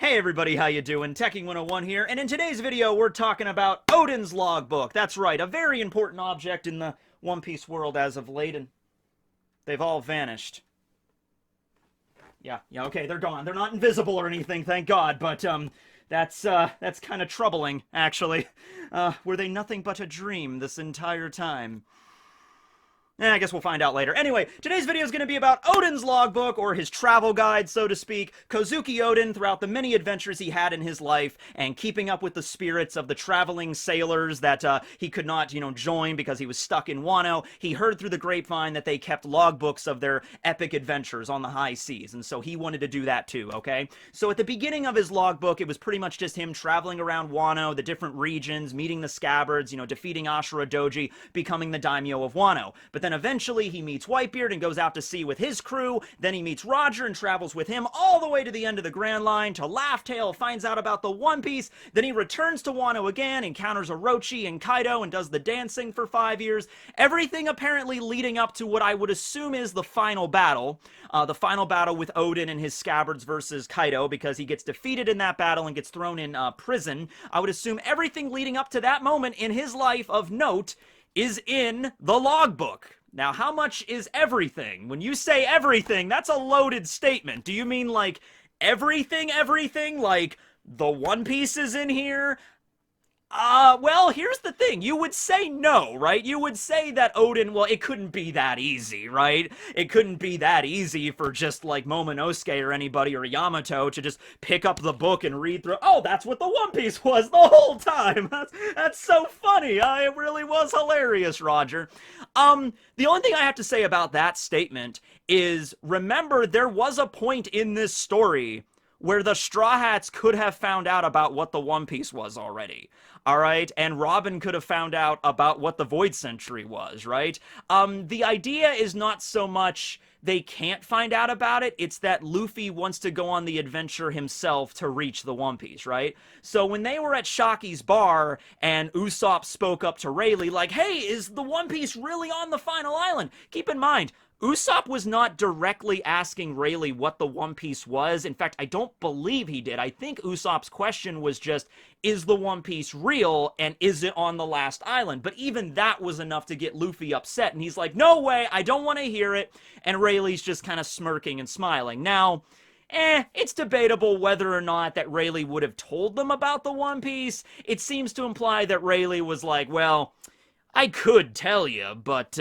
Hey everybody, how you doing? Tekking101 here, and in today's video we're talking about Oden's logbook. That's right, a very important object in the One Piece world as of late, and they've all vanished. Yeah, okay, they're gone. They're not invisible or anything, thank God, but that's kind of troubling, actually. Were they nothing but a dream this entire time? I guess we'll find out later. Anyway, today's video is going to be about Oden's logbook, or his travel guide, so to speak. Kozuki Oden, throughout the many adventures he had in his life, and keeping up with the spirits of the traveling sailors that he could not, join because he was stuck in Wano. He heard through the grapevine that they kept logbooks of their epic adventures on the high seas, and so he wanted to do that too, okay? So at the beginning of his logbook, it was pretty much just him traveling around Wano, the different regions, meeting the scabbards, defeating Ashura Doji, becoming the daimyo of Wano. But then eventually he meets Whitebeard and goes out to sea with his crew. Then he meets Roger and travels with him all the way to the end of the Grand Line, to Laugh Tale, finds out about the One Piece. Then he returns to Wano again, encounters Orochi and Kaido, and does the dancing for 5 years. Everything apparently leading up to what I would assume is the final battle. The final battle with Oden and his scabbards versus Kaido, because he gets defeated in that battle and gets thrown in prison. I would assume everything leading up to that moment in his life of note is in the logbook. Now, how much is everything? When you say everything, that's a loaded statement. Do you mean, like, everything? Like, the One Piece is in here? Well, here's the thing. You would say no, right? You would say that Oden, well, it couldn't be that easy, right? It couldn't be that easy for just, like, Momonosuke or anybody or Yamato to just pick up the book and read through. Oh, that's what the One Piece was the whole time. That's so funny. It really was hilarious, Roger. The only thing I have to say about that statement is, remember, there was a point in this story where the Straw Hats could have found out about what the One Piece was already, alright? And Robin could have found out about what the Void Century was, right? The idea is not so much they can't find out about it, it's that Luffy wants to go on the adventure himself to reach the One Piece, right? So when they were at Shaki's bar, and Usopp spoke up to Rayleigh, like, hey, is the One Piece really on the final island? Keep in mind, Usopp was not directly asking Rayleigh what the One Piece was. In fact, I don't believe he did. I think Usopp's question was just, is the One Piece real, and is it on the last island? But even that was enough to get Luffy upset, and he's like, no way, I don't want to hear it. And Rayleigh's just kind of smirking and smiling. Now, it's debatable whether or not that Rayleigh would have told them about the One Piece. It seems to imply that Rayleigh was like, well, I could tell you, but,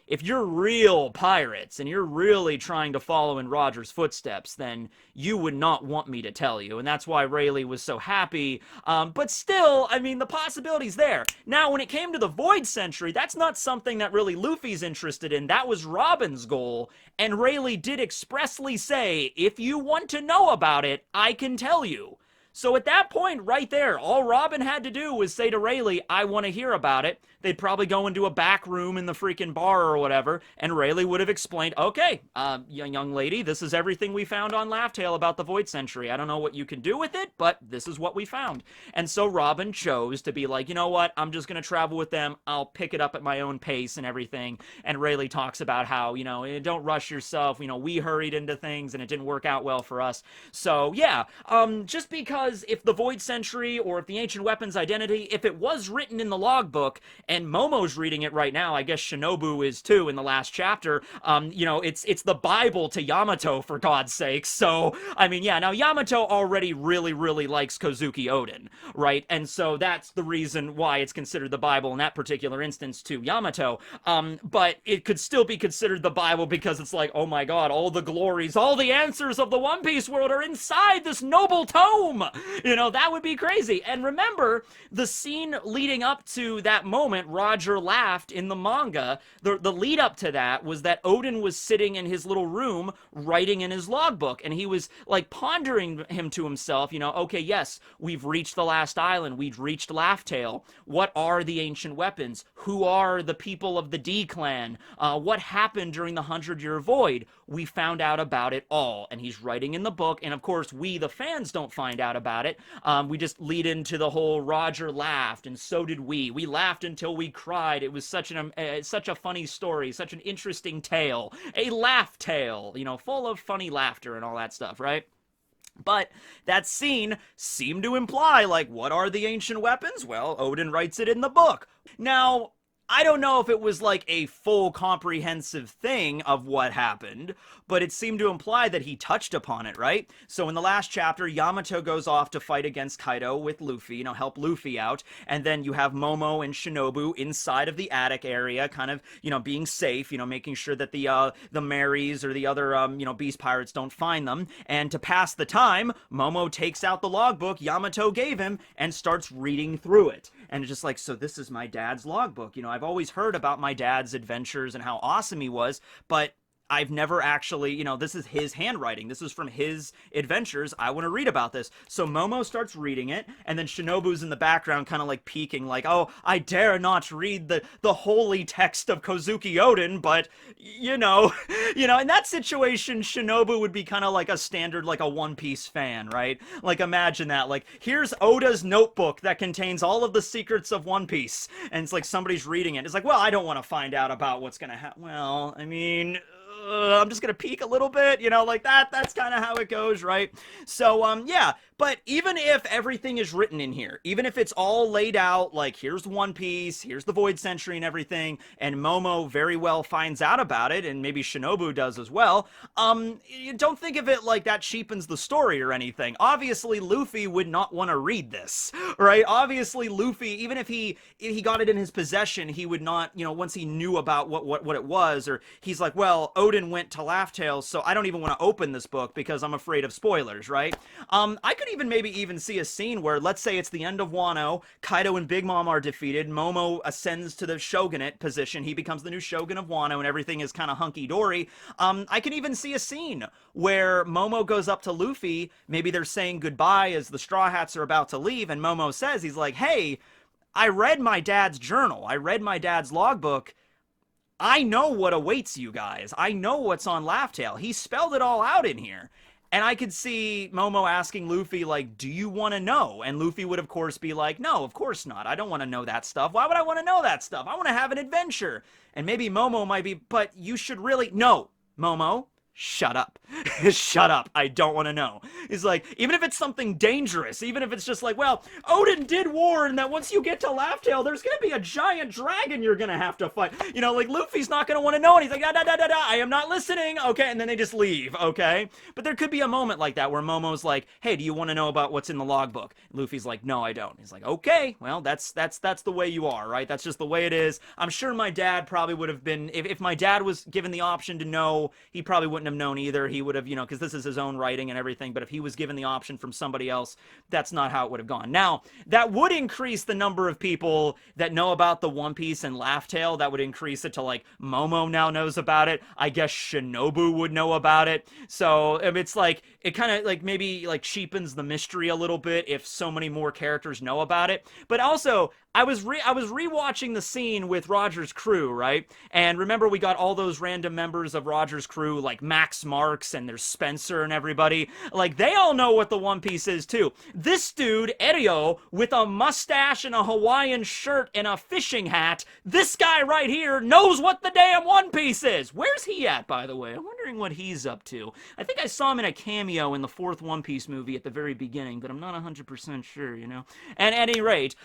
if you're real pirates and you're really trying to follow in Roger's footsteps, then you would not want me to tell you. And that's why Rayleigh was so happy. But still, I mean, the possibility's there. Now, when it came to the Void Century, that's not something that really Luffy's interested in. That was Robin's goal. And Rayleigh did expressly say, if you want to know about it, I can tell you. So at that point, right there, all Robin had to do was say to Rayleigh, I want to hear about it. They'd probably go into a back room in the freaking bar or whatever, and Rayleigh would have explained, okay, young lady, this is everything we found on Laugh Tale about the Void Century. I don't know what you can do with it, but this is what we found. And so Robin chose to be like, you know what, I'm just going to travel with them. I'll pick it up at my own pace and everything. And Rayleigh talks about how, don't rush yourself. We hurried into things and it didn't work out well for us. So, yeah, just because if the Void Century or if the Ancient Weapon's identity, if it was written in the logbook, and Momo's reading it right now, I guess Shinobu is too in the last chapter, it's the Bible to Yamato, for God's sake. So, I mean, yeah, now Yamato already really, really likes Kozuki Oden, right? And so that's the reason why it's considered the Bible in that particular instance to Yamato. But it could still be considered the Bible because it's like, oh my God, all the glories, all the answers of the One Piece world are inside this noble tome! That would be crazy. And remember, the scene leading up to that moment, Roger laughed in the manga, the lead up to that was that Oden was sitting in his little room writing in his logbook, and he was like pondering him to himself, okay, yes, we've reached the last island, we've reached Laugh Tale. What are the ancient weapons? Who are the people of the D clan? What happened during the 100-Year Void? We found out about it all, and he's writing in the book, and of course we, the fans, don't find out about it. We just lead into the whole Roger laughed, and so did we. We laughed until we cried. It was such a funny story, such an interesting tale, a laugh tale, full of funny laughter and all that stuff, right? But that scene seemed to imply, like, what are the ancient weapons? Well, Oden writes it in the book. Now, I don't know if it was like a full comprehensive thing of what happened, but it seemed to imply that he touched upon it, right? So in the last chapter, Yamato goes off to fight against Kaido with Luffy, help Luffy out, and then you have Momo and Shinobu inside of the attic area, kind of, being safe, making sure that the Marys or the other, beast pirates don't find them, and to pass the time, Momo takes out the logbook Yamato gave him and starts reading through it. And it's just like, so this is my dad's logbook. I've always heard about my dad's adventures and how awesome he was, but I've never actually, this is his handwriting. This is from his adventures. I want to read about this. So Momo starts reading it, and then Shinobu's in the background kind of like peeking, like, oh, I dare not read the holy text of Kozuki Oden, but, in that situation, Shinobu would be kind of like a standard, like a One Piece fan, right? Like, imagine that. Like, here's Oda's notebook that contains all of the secrets of One Piece, and it's like somebody's reading it. It's like, well, I don't want to find out about what's going to happen. Well, I mean... I'm just gonna peek a little bit, like that's kind of how it goes, right? So, yeah, but even if everything is written in here, even if it's all laid out, like, here's One Piece, here's the Void Century and everything, and Momo very well finds out about it, and maybe Shinobu does as well, you don't think of it like that cheapens the story or anything. Obviously, Luffy would not want to read this, right? Obviously, Luffy, even if he got it in his possession, he would not, once he knew about what it was, or he's like, well, Oden went to Laugh Tales, so I don't even want to open this book because I'm afraid of spoilers, right? I could even see a scene where, let's say it's the end of Wano, Kaido and Big Mom are defeated, Momo ascends to the shogunate position, he becomes the new shogun of Wano, and everything is kind of hunky-dory. I can even see a scene where Momo goes up to Luffy, maybe they're saying goodbye as the Straw Hats are about to leave, and Momo says, he's like, hey, I read my dad's journal, I read my dad's logbook, I know what awaits you guys. I know what's on Laugh Tale. He spelled it all out in here. And I could see Momo asking Luffy, like, do you want to know? And Luffy would, of course, be like, no, of course not. I don't want to know that stuff. Why would I want to know that stuff? I want to have an adventure. And maybe Momo might be, but you should really... No, Momo, shut up. Shut up. I don't want to know. He's like, even if it's something dangerous, even if it's just like, well, Oden did warn that once you get to Laugh Tale, there's going to be a giant dragon you're going to have to fight. Like, Luffy's not going to want to know, and he's like, I am not listening, okay, and then they just leave, okay? But there could be a moment like that where Momo's like, hey, do you want to know about what's in the logbook? Luffy's like, no, I don't. He's like, okay, well, that's the way you are, right? That's just the way it is. I'm sure my dad probably would have been, if my dad was given the option to know, he probably wouldn't have known either. He would have, because this is his own writing and everything, but if he was given the option from somebody else, that's not how it would have gone. Now, that would increase the number of people that know about the One Piece and Laugh Tale. That would increase it to, like, Momo now knows about it. I guess Shinobu would know about it. So, it's like, it kind of, like, maybe, like, cheapens the mystery a little bit if so many more characters know about it. But also, I was rewatching the scene with Roger's crew, right? And remember, we got all those random members of Roger's crew, like Max Marks, and there's Spencer and everybody. Like, they all know what the One Piece is, too. This dude, Erio, with a mustache and a Hawaiian shirt and a fishing hat, this guy right here knows what the damn One Piece is. Where's he at, by the way? I'm wondering what he's up to. I think I saw him in a cameo in the fourth One Piece movie at the very beginning, but I'm not 100% sure, And at any rate,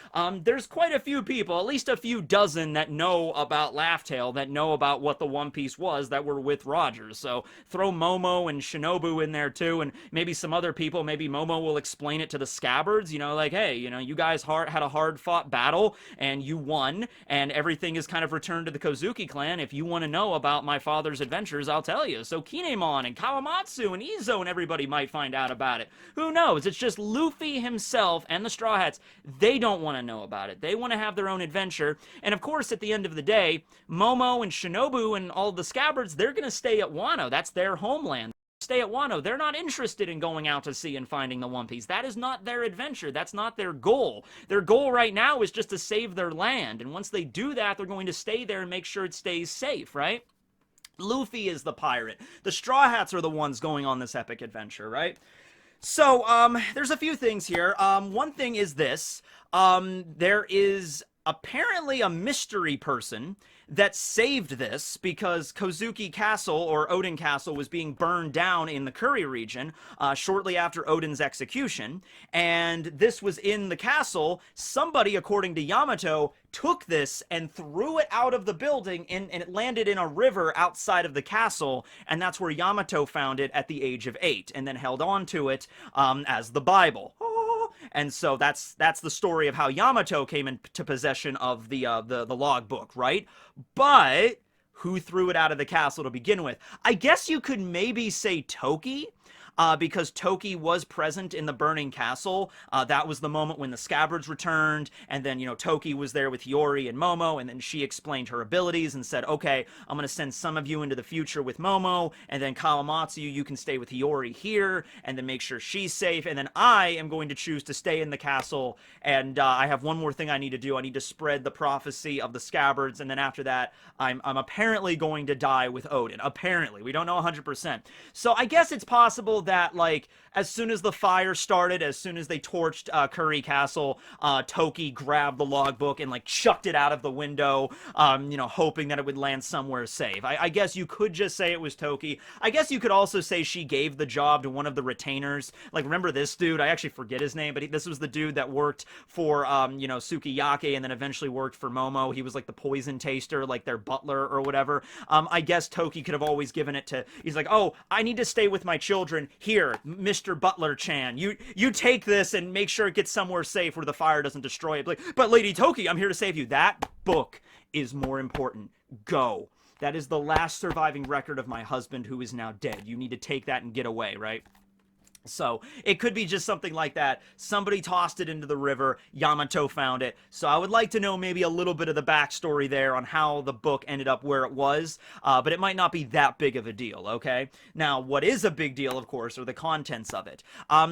there's quite a few people, at least a few dozen, that know about Laugh Tale, that know about what the One Piece was, that were with Roger. So throw Momo and Shinobu in there too, and maybe some other people. Maybe Momo will explain it to the Scabbards, like, hey, you guys had a hard-fought battle, and you won, and everything is kind of returned to the Kozuki clan. If you want to know about my father's adventures, I'll tell you. So Kinemon and Kawamatsu and Izo and everybody might find out about it. Who knows? It's just Luffy himself and the Straw Hats. They don't want to know about it. They want to have their own adventure. And of course, at the end of the day, Momo and Shinobu and all the Scabbards, they're going to stay at Wano. That's their homeland. Stay at Wano. They're not interested in going out to sea and finding the One Piece. That is not their adventure. That's not their goal. Their goal right now is just to save their land. And once they do that, they're going to stay there and make sure it stays safe, right? Luffy is the pirate. The Straw Hats are the ones going on this epic adventure, right? So, there's a few things here. One thing is this. There is apparently a mystery person that saved this because Kozuki Castle, or Oden Castle, was being burned down in the Curry region shortly after Oden's execution, and this was in the castle. Somebody, according to Yamato, took this and threw it out of the building, and it landed in a river outside of the castle, and that's where Yamato found it at the age of 8, and then held on to it as the Bible. And so that's the story of how Yamato came into possession of the logbook, right? But who threw it out of the castle to begin with? I guess you could maybe say Toki, because Toki was present in the burning castle. That was the moment when the scabbards returned, and then, you know, Toki was there with Hiyori and Momo, and then she explained her abilities and said, okay, I'm going to send some of you into the future with Momo, and then Kawamatsu, you can stay with Hiyori here, and then make sure she's safe, and then I am going to choose to stay in the castle, and I have one more thing I need to do. I need to spread the prophecy of the scabbards, and then after that, I'm apparently going to die with Oden. Apparently. We don't know 100%. So I guess it's possible that, like, as soon as the fire started, as soon as they torched Curry Castle, Toki grabbed the logbook and, like, chucked it out of the window, you know, hoping that it would land somewhere safe. I guess you could just say it was Toki. I guess you could also say she gave the job to one of the retainers. Like, remember this dude? I actually forget his name, but this was the dude that worked for, you know, Sukiyake, and then eventually worked for Momo. He was, like, the poison taster, like, their butler or whatever. I guess Toki could have always given it to... He's like, oh, I need to stay with my children. Here, Mr. Butler-chan, you take this and make sure it gets somewhere safe where the fire doesn't destroy it. Like, but Lady Toki, I'm here to save you. That book is more important. Go. That is the last surviving record of my husband, who is now dead. You need to take that and get away, right? So it could be just something like that. Somebody tossed it into the river. Yamato found it. So I would like to know maybe a little bit of the backstory there on how the book ended up where it was. But it might not be that big of a deal, okay? Now, what is a big deal, of course, are the contents of it.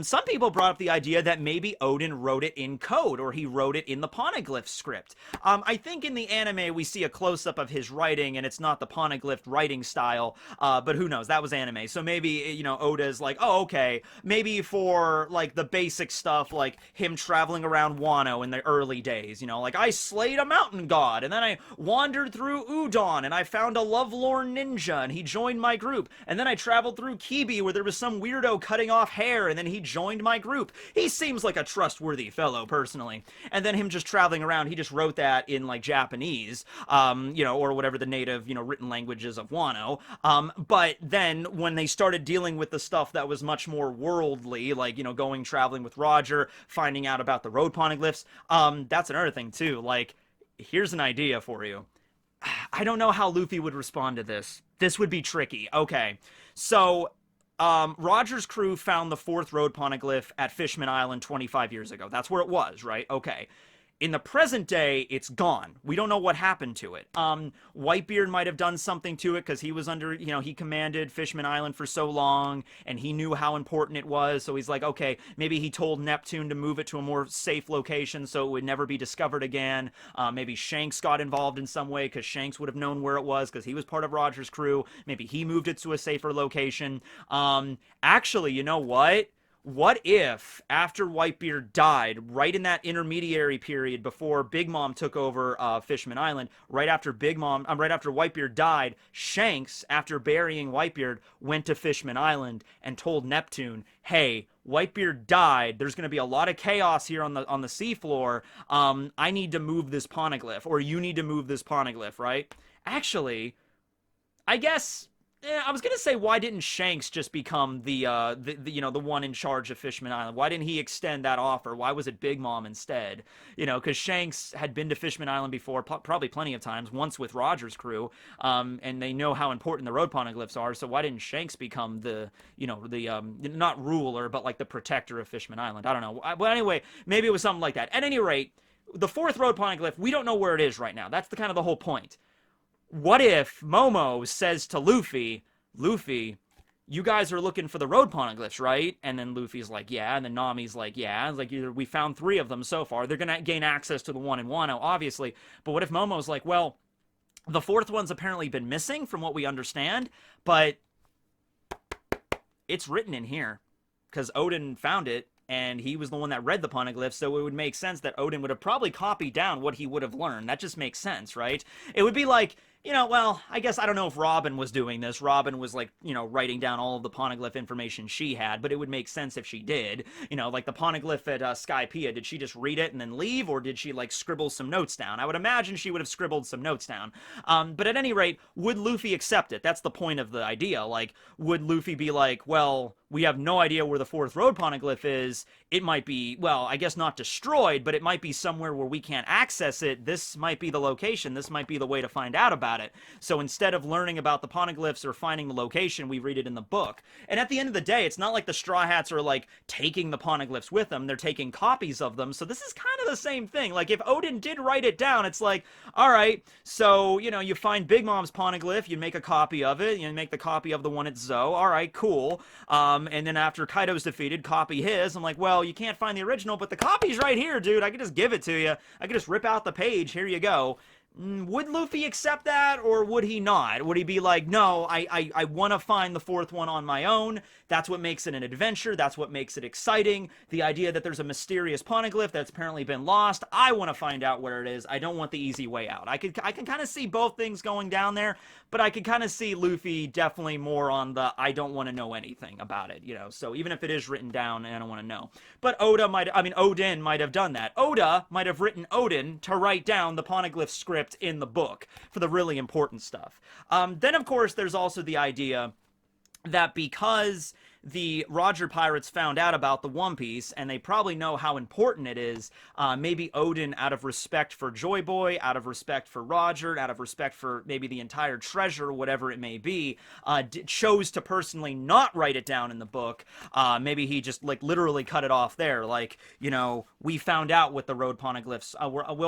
Some people brought up the idea that maybe Oden wrote it in code, or he wrote it in the Poneglyph script. I think in the anime we see a close-up of his writing, and it's not the Poneglyph writing style. But who knows? That was anime. So maybe, you know, Oda's like, oh, okay, maybe for, like, the basic stuff, like him traveling around Wano in the early days, you know, like, I slayed a mountain god, and then I wandered through Udon, and I found a lovelorn ninja, and he joined my group, and then I traveled through Kibi, where there was some weirdo cutting off hair, and then he joined my group. He seems like a trustworthy fellow, personally. And then him just traveling around, he just wrote that in, like, Japanese, you know, or whatever the native, you know, written languages of Wano. But then, when they started dealing with the stuff that was much more worldly, like, you know, traveling with Roger, finding out about the Road Poneglyphs, that's another thing too. Like, here's an idea for you. I don't know how Luffy would respond to this. This would be tricky. Okay, so Roger's crew found the 4th Road Poneglyph at Fishman Island 25 years ago. That's where it was, right? Okay. In the present day, it's gone. We don't know what happened to it. Whitebeard might have done something to it because he was under, you know, he commanded Fishman Island for so long, and he knew how important it was, so he's like, okay, maybe he told Neptune to move it to a more safe location so it would never be discovered again. Maybe Shanks got involved in some way because Shanks would have known where it was because he was part of Roger's crew. Maybe he moved it to a safer location. Actually, you know what? What if, after Whitebeard died, right in that intermediary period before Big Mom took over Fishman Island, right after Whitebeard died, Shanks, after burying Whitebeard, went to Fishman Island and told Neptune, hey, Whitebeard died. There's going to be a lot of chaos here on the seafloor. I need to move this Poneglyph, or you need to move this Poneglyph, right? Actually, I guess... Yeah, I was gonna say, why didn't Shanks just become the you know, the one in charge of Fishman Island? Why didn't he extend that offer? Why was it Big Mom instead? You know, because Shanks had been to Fishman Island before, probably plenty of times, once with Roger's crew, and they know how important the Road Poneglyphs are, so why didn't Shanks become the, you know, the, not ruler, but like the protector of Fishman Island? I don't know. But anyway, maybe it was something like that. At any rate, the 4th Road Poneglyph, we don't know where it is right now. That's the kind of the whole point. What if Momo says to Luffy, Luffy, you guys are looking for the Road Poneglyphs, right? And then Luffy's like, yeah. And then Nami's like, yeah. It's like, we found 3 of them so far. They're going to gain access to the one in Wano, obviously. But what if Momo's like, well, the 4th one's apparently been missing from what we understand, but it's written in here because Oden found it. and he was the one that read the Poneglyph, so it would make sense that Oden would have probably copied down what he would have learned. That just makes sense, right? It would be like, you know, well, I guess I don't know if Robin was doing this. Robin was, like, you know, writing down all of the Poneglyph information she had, but it would make sense if she did. You know, like the Poneglyph at Skypiea, did she just read it and then leave, or did she, like, scribble some notes down? I would imagine she would have scribbled some notes down. But at any rate, would Luffy accept it? That's the point of the idea. Like, would Luffy be like, well, we have no idea where the fourth Road Poneglyph is. It might be, well, I guess not destroyed, but it might be somewhere where we can't access it. This might be the location. This might be the way to find out about it. So instead of learning about the Poneglyphs or finding the location, we read it in the book. And at the end of the day, it's not like the Straw Hats are, like, taking the Poneglyphs with them. They're taking copies of them. So this is kind of the same thing. Like, if Oden did write it down, it's like, all right, so, you know, you find Big Mom's Poneglyph, you make a copy of it, you make the copy of the one at Zoe. All right, cool. And then after Kaido's defeated, copy his. I'm like, well, you can't find the original, but the copy's right here, dude. I could just give it to you. I could just rip out the page. Here you go. Would Luffy accept that, or would he not? Would he be like, no, I want to find the fourth one on my own. That's what makes it an adventure. That's what makes it exciting. The idea that there's a mysterious Poneglyph that's apparently been lost. I want to find out where it is. I don't want the easy way out. I can kind of see both things going down there, but I could kind of see Luffy definitely more on the I don't want to know anything about it, you know. So even if it is written down, I don't want to know. But Oden might have done that. Oda might have written Oden to write down the Poneglyph script in the book for the really important stuff. Then, of course, there's also the idea that because the Roger Pirates found out about the One Piece, and they probably know how important it is, maybe Oden, out of respect for Joy Boy, out of respect for Roger, out of respect for maybe the entire treasure, whatever it may be, chose to personally not write it down in the book. Maybe he just, like, literally cut it off there. Like, you know, we found out what the Road Poneglyphs,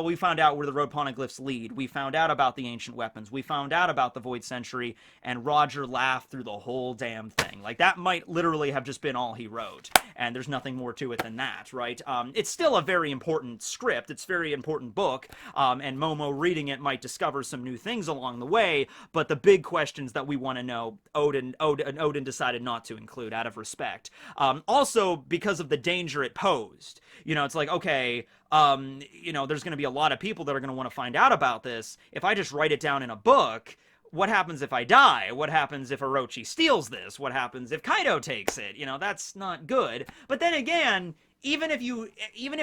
we found out where the Road Poneglyphs lead. We found out about the ancient weapons. We found out about the Void Century, and Roger laughed through the whole damn thing. Like, that might literally have just been all he wrote, and there's nothing more to it than that, right? It's still a very important script. It's a very important book, and Momo reading it might discover some new things along the way, but the big questions that we want to know, Oden decided not to include out of respect. Also, because of the danger it posed. You know, it's like, okay, you know, there's going to be a lot of people that are going to want to find out about this. If I just write it down in a book, what happens if I die? What happens if Orochi steals this? What happens if Kaido takes it? You know, that's not good. But then again, even if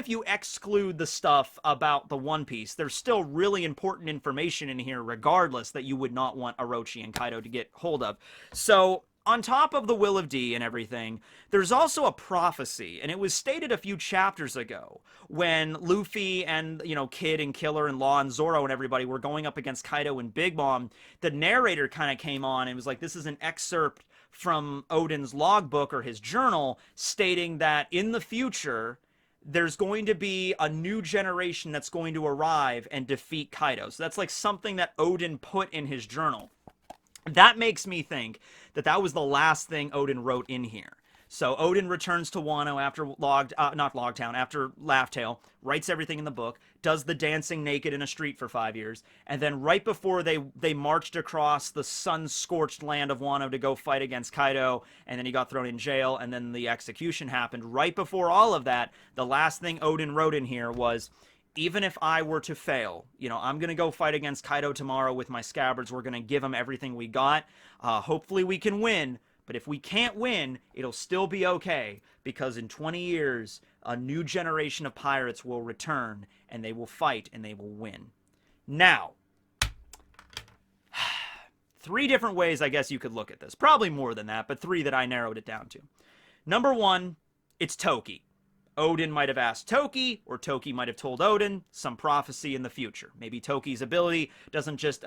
you exclude the stuff about the One Piece, there's still really important information in here regardless that you would not want Orochi and Kaido to get hold of. So, on top of the Will of D and everything, there's also a prophecy, and it was stated a few chapters ago when Luffy and, you know, Kid and Killer and Law and Zoro and everybody were going up against Kaido and Big Mom. The narrator kind of came on and was like, this is an excerpt from Oden's logbook or his journal stating that in the future, there's going to be a new generation that's going to arrive and defeat Kaido. So that's like something that Oden put in his journal. That makes me think that that was the last thing Oden wrote in here. So Oden returns to Wano after after Laugh Tale, writes everything in the book, does the dancing naked in a street for 5 years, and then right before they marched across the sun-scorched land of Wano to go fight against Kaido, and then he got thrown in jail, and then the execution happened. Right before all of that, the last thing Oden wrote in here was, even if I were to fail, you know, I'm going to go fight against Kaido tomorrow with my scabbards. We're going to give him everything we got. Hopefully we can win. But if we can't win, it'll still be okay. Because in 20 years, a new generation of pirates will return. And they will fight and they will win. Now, 3 different ways I guess you could look at this. Probably more than that, but 3 that I narrowed it down to. Number 1, it's Toki. Oden might have asked Toki, or Toki might have told Oden some prophecy in the future. Maybe Toki's ability doesn't just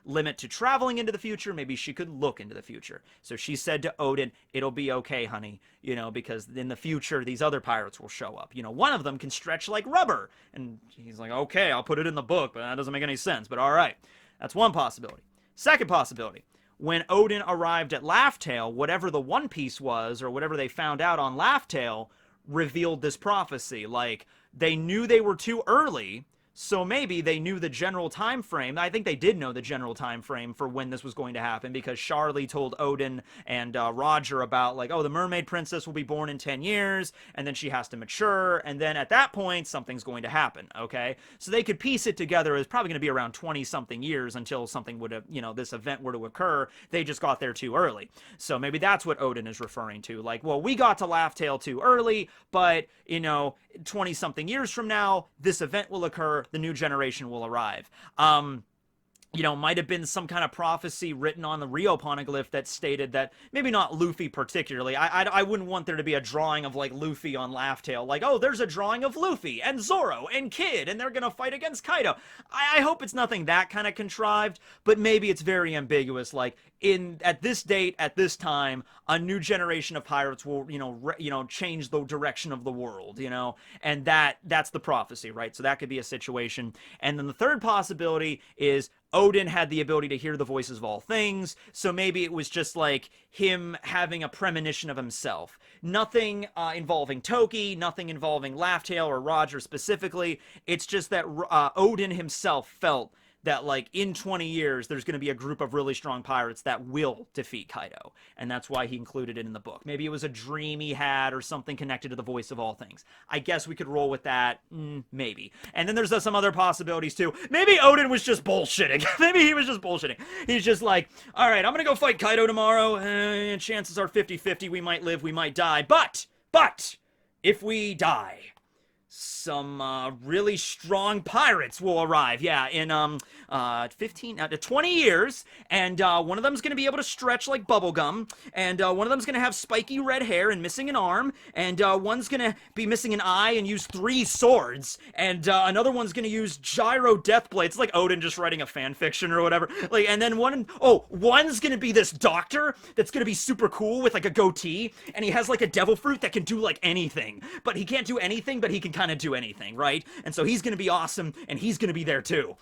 limit to traveling into the future. Maybe she could look into the future. So she said to Oden, it'll be okay, honey, you know, because in the future, these other pirates will show up. You know, one of them can stretch like rubber. And he's like, okay, I'll put it in the book, but that doesn't make any sense. But all right, that's one possibility. Second possibility. When Oden arrived at Laugh Tale, whatever the One Piece was, or whatever they found out on Laugh Tale, revealed this prophecy. Like, they knew they were too early, So maybe they knew the general time frame. I think they did know the general time frame for when this was going to happen, because Charlie told Oden and Roger about, like, oh, the mermaid princess will be born in 10 years, and then she has to mature, and then at that point, something's going to happen, okay? So they could piece it together as probably going to be around 20-something years until something would have, you know, this event were to occur. They just got there too early. So maybe that's what Oden is referring to. Like, well, we got to Laugh Tale too early, but, you know, 20-something years from now, this event will occur, the new generation will arrive. You know, might have been some kind of prophecy written on the Road Poneglyph that stated that, maybe not Luffy particularly, I wouldn't want there to be a drawing of, like, Luffy on Laugh Tale, like, oh, there's a drawing of Luffy and Zoro and Kid, and they're gonna fight against Kaido. I hope it's nothing that kind of contrived, but maybe it's very ambiguous, like, at this date, at this time, a new generation of pirates will, change the direction of the world, and that's the prophecy, right? So that could be a situation. And then the third possibility is Oden had the ability to hear the voices of all things, so maybe it was just like him having a premonition of himself. Nothing involving Toki, nothing involving Laugh Tale or Roger specifically. It's just that Oden himself felt that, like, in 20 years, there's going to be a group of really strong pirates that will defeat Kaido. And that's why he included it in the book. Maybe it was a dream he had or something connected to the voice of all things. I guess we could roll with that. Maybe. And then there's some other possibilities, too. Maybe Oden was just bullshitting. Maybe he was just bullshitting. He's just like, all right, I'm going to go fight Kaido tomorrow. Chances are 50-50. We might live, we might die. But, if we die, some really strong pirates will arrive, in 20 years, and one of them's gonna be able to stretch like bubblegum, and one of them's gonna have spiky red hair and missing an arm, and one's gonna be missing an eye and use 3 swords, and another one's gonna use gyro death blades. It's like Oden just writing a fan fiction or whatever. Like, and then one's gonna be this doctor that's gonna be super cool with like a goatee, and he has like a devil fruit that can do like anything, but he can't do anything, but he can kind of do anything, right? And so he's gonna be awesome, and he's gonna be there too,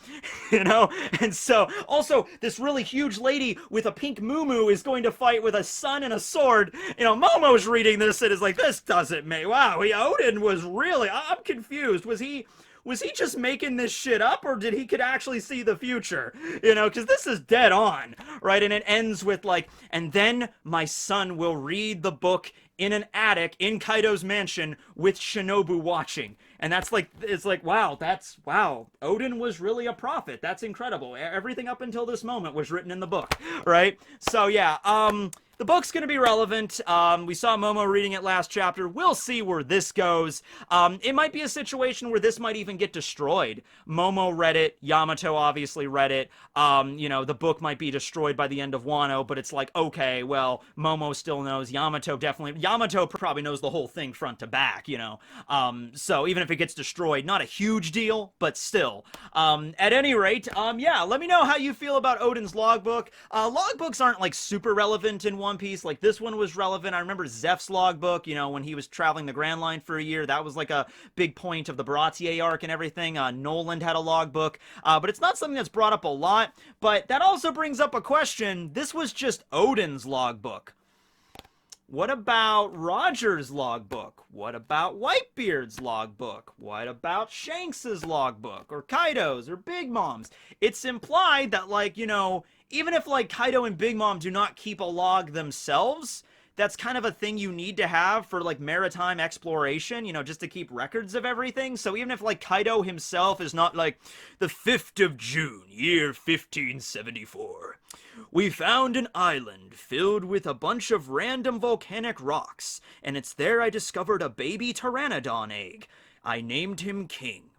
And so, also, this really huge lady with a pink muumuu is going to fight with a sun and a sword. Momo's reading this and is like, this doesn't make, wow, Oden was really, I'm confused. Was he just making this shit up, or did he could actually see the future? Because this is dead on, right? And it ends with like, and then my son will read the book in an attic in Kaido's mansion with Shinobu watching. And that's like, it's like, wow, Oden was really a prophet. That's incredible. Everything up until this moment was written in the book, right? So yeah, the book's going to be relevant. We saw Momo reading it last chapter. We'll see where this goes. It might be a situation where this might even get destroyed. Momo read it. Yamato obviously read it. The book might be destroyed by the end of Wano, but it's like, okay, well, Momo still knows. Yamato probably knows the whole thing front to back, So even if it gets destroyed, not a huge deal, but still. At any rate, let me know how you feel about Oden's logbook. Logbooks aren't like super relevant in One Piece. Like, this one was relevant. I remember Zeph's logbook, when he was traveling the Grand Line for a year. That was like a big point of the Baratier arc and everything. Noland had a logbook, but it's not something that's brought up a lot. But that also brings up a question. This was just Oden's logbook. What about Roger's logbook? What about Whitebeard's logbook? What about Shanks's logbook? Or Kaido's? Or Big Mom's? It's implied that, like, even if, like, Kaido and Big Mom do not keep a log themselves, that's kind of a thing you need to have for, like, maritime exploration, just to keep records of everything. So even if, like, Kaido himself is not, like, the 5th of June, year 1574, we found an island filled with a bunch of random volcanic rocks, and it's there I discovered a baby pteranodon egg. I named him King.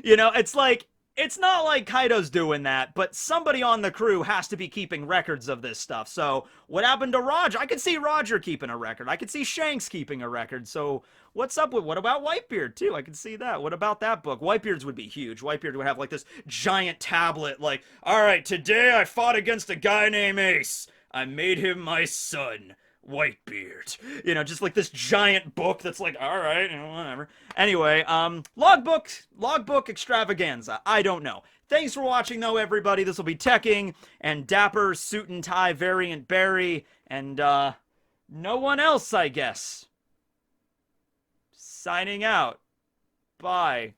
It's like, it's not like Kaido's doing that, but somebody on the crew has to be keeping records of this stuff. So what happened to Roger? I could see Roger keeping a record. I could see Shanks keeping a record. So what about Whitebeard too? I could see that. What about that book? Whitebeard's would be huge. Whitebeard would have like this giant tablet, like, all right, today I fought against a guy named Ace. I made him my son, Whitebeard. Just like this giant book that's like, all right, whatever. Anyway, logbook extravaganza. I don't know. Thanks for watching, though, everybody. This will be Tekking and Dapper Suit and Tie Variant Barry and no one else, I guess. Signing out. Bye.